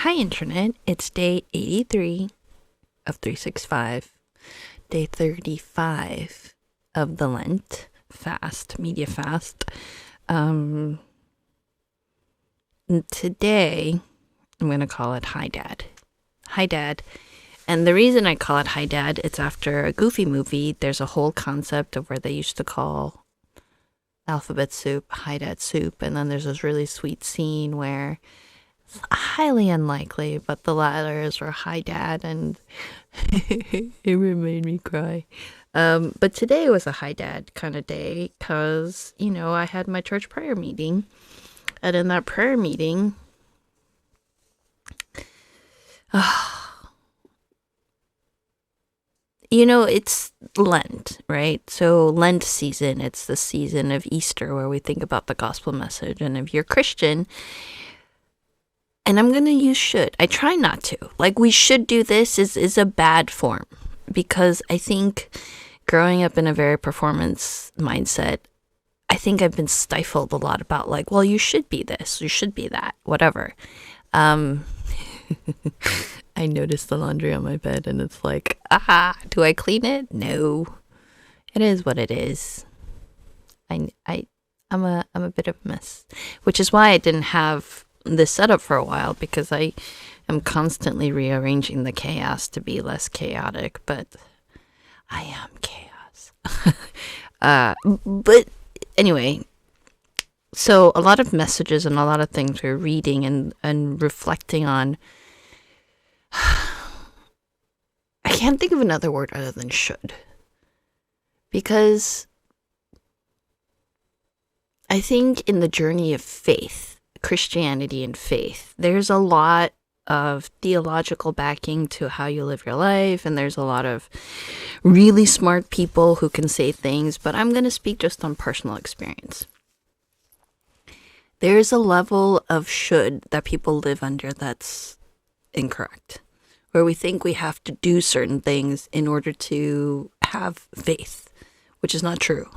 Hi, Internet. It's day 83 of 365, day 35 of the Lent fast, media fast. Today, I'm going to call it Hi, Dad. Hi, Dad. And the reason I call it Hi, Dad, it's after a Goofy movie. There's a whole concept of where they used to call alphabet soup Hi, Dad soup. And then there's this really sweet scene where it's highly unlikely, but the letters were Hi, Dad, and it made me cry. But today was a Hi, Dad kind of day because, I had my church prayer meeting. And in that prayer meeting, it's Lent, right? So Lent season, it's the season of Easter where we think about the gospel message. And if you're Christian, and I'm going to use should. I try not to. Like, we should do this is a bad form. Because I think growing up in a very performance mindset, I think I've been stifled a lot about like, well, you should be this, you should be that, whatever. I noticed the laundry on my bed and it's like, do I clean it? No. It is what it is. I'm a bit of a mess. Which is why I didn't have this setup for a while, because I am constantly rearranging the chaos to be less chaotic, but I am chaos. But anyway, so a lot of messages and a lot of things we're reading and reflecting on. I can't think of another word other than should, because I think in the journey of faith, Christianity and faith, there's a lot of theological backing to how you live your life, and there's a lot of really smart people who can say things, but I'm going to speak just on personal experience. There's a level of should that people live under that's incorrect, where we think we have to do certain things in order to have faith, which is not true.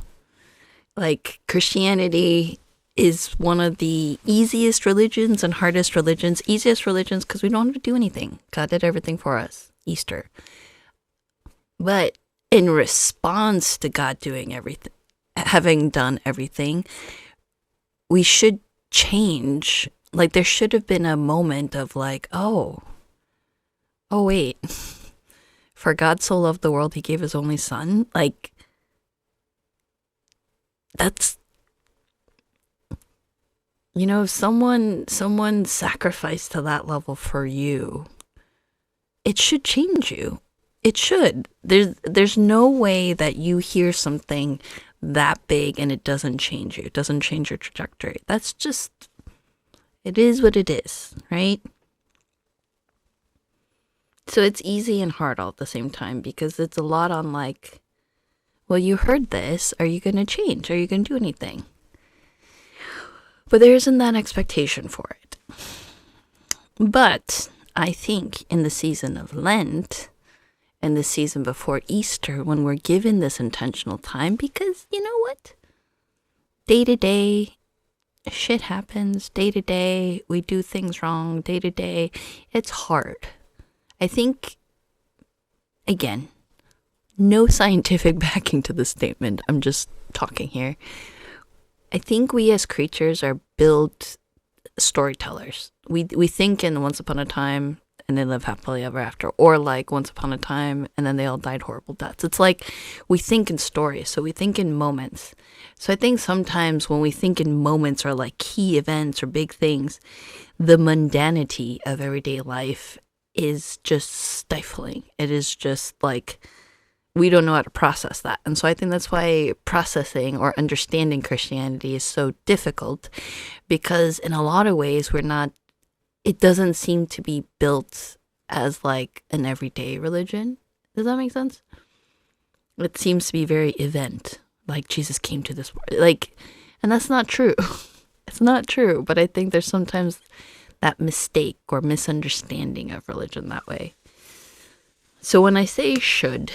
Like, Christianity is one of the easiest religions and hardest religions. Easiest religions because we don't have to do anything. God did everything for us. Easter. But in response to God doing everything, having done everything, we should change. Like, there should have been a moment of like, oh wait, for God so loved the world, he gave his only son. Like, that's, someone sacrificed to that level for you. It should change you. It should. There's no way that you hear something that big and it doesn't change you. It doesn't change your trajectory. That's just, it is what it is, right? So it's easy and hard all at the same time, because it's a lot on like, well, you heard this. Are you going to change? Are you going to do anything? But there isn't that expectation for it. But I think in the season of Lent and the season before Easter, when we're given this intentional time, because you know what? Day to day, shit happens. Day to day, we do things wrong. Day to day, it's hard. I think, again, no scientific backing to this statement. I'm just talking here. I think we as creatures are built storytellers. We think in Once Upon a Time and they live happily ever after, or like Once Upon a Time and then they all died horrible deaths. It's like we think in stories, so we think in moments. So I think sometimes when we think in moments or like key events or big things, the mundanity of everyday life is just stifling. It is just like, we don't know how to process that. And so I think that's why processing or understanding Christianity is so difficult, because in a lot of ways it doesn't seem to be built as like an everyday religion. Does that make sense? It seems to be very event, like Jesus came to this world, like, and that's not true. It's not true, but I think there's sometimes that mistake or misunderstanding of religion that way. So when I say should,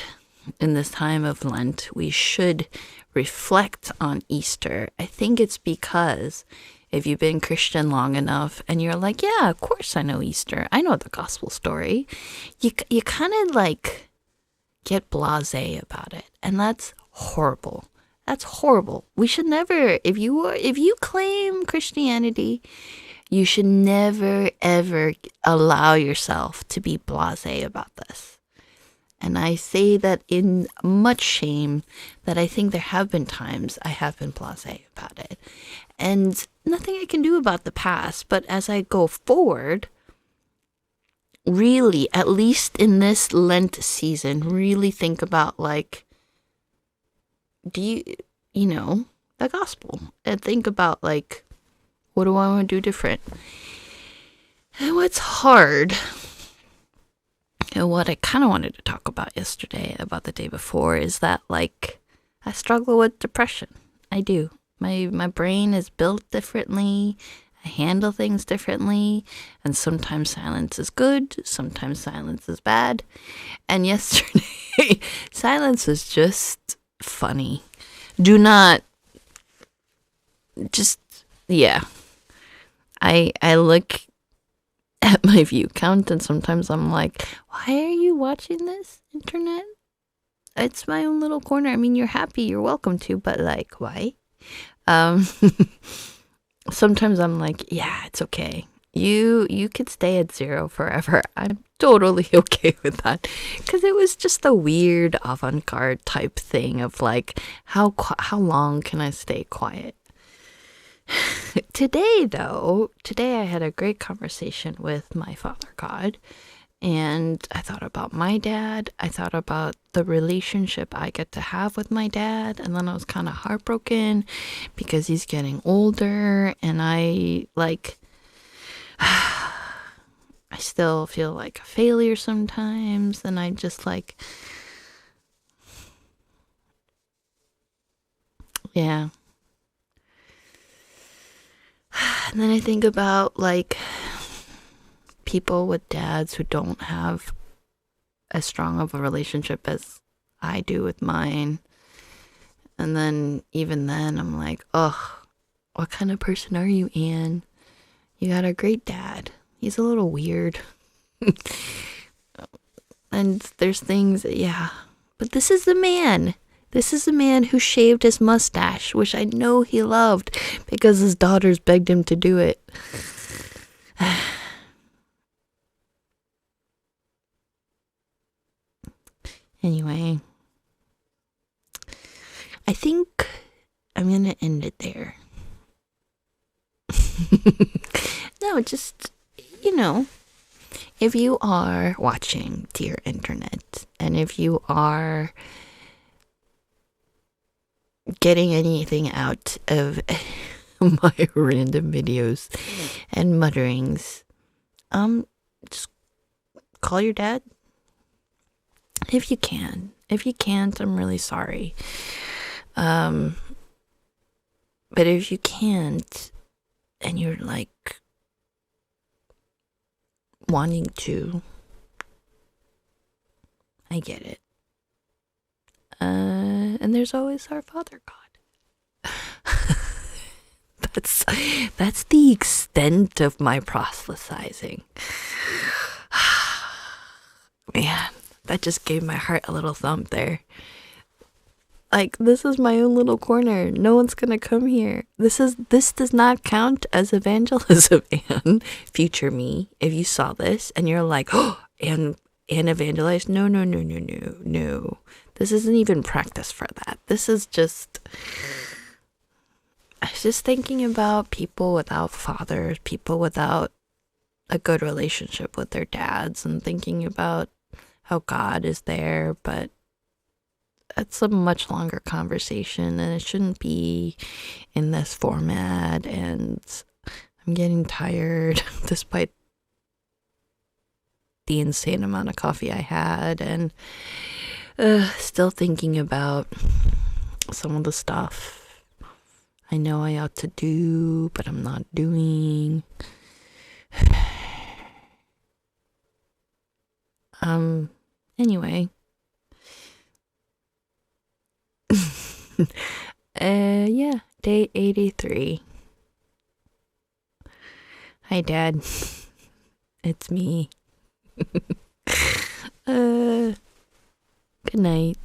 in this time of Lent, we should reflect on Easter. I think it's because if you've been Christian long enough and you're like, yeah, of course I know Easter. I know the gospel story. You kind of like get blasé about it. And that's horrible. That's horrible. We should never, if you claim Christianity, you should never ever allow yourself to be blasé about this. And I say that in much shame, that I think there have been times I have been blasé about it. And nothing I can do about the past, but as I go forward, really, at least in this Lent season, really think about like, the gospel, and think about like, what do I want to do different? And what's hard, and what I kind of wanted to talk about yesterday, about the day before, is that like, I struggle with depression. I do. My brain is built differently. I handle things differently, and sometimes silence is good, sometimes silence is bad. And yesterday, silence was just funny. Do not just, yeah. I look at my view count and sometimes I'm like, why are you watching this, internet? It's my own little corner. I mean, you're happy, you're welcome to, but like, why? Sometimes I'm like, yeah, it's okay. You could stay at 0 forever. I'm totally okay with that, because it was just a weird avant-garde type thing of like, how long can I stay quiet? Today I had a great conversation with my Father God, and I thought about my dad. I thought about the relationship I get to have with my dad, and then I was kind of heartbroken because he's getting older, and I still feel like a failure sometimes, and I just like, yeah. And then I think about like people with dads who don't have as strong of a relationship as I do with mine. And then even then I'm like, ugh, what kind of person are you, Anne? You got a great dad. He's a little weird. And there's things, yeah. But this is the man. This is the man who shaved his mustache, which I know he loved because his daughters begged him to do it. Anyway, I think I'm going to end it there. No, just, if you are watching, dear internet, and if you are getting anything out of my random videos and mutterings, just call your dad if you can. If you can't, I'm really sorry. But if you can't, and you're like wanting to, I get it. And there's always our Father God. That's the extent of my proselytizing. Man, that just gave my heart a little thump there. Like, this is my own little corner. No one's gonna come here. This does not count as evangelism, Anne. Future me, if you saw this and you're like, oh, and evangelize. No. This isn't even practice for that. This is just, I was just thinking about people without fathers, people without a good relationship with their dads, and thinking about how God is there, but that's a much longer conversation, and it shouldn't be in this format, and I'm getting tired despite the insane amount of coffee I had, and still thinking about some of the stuff I know I ought to do, but I'm not doing. Anyway. Yeah, day 83. Hi, Dad. It's me. Good night.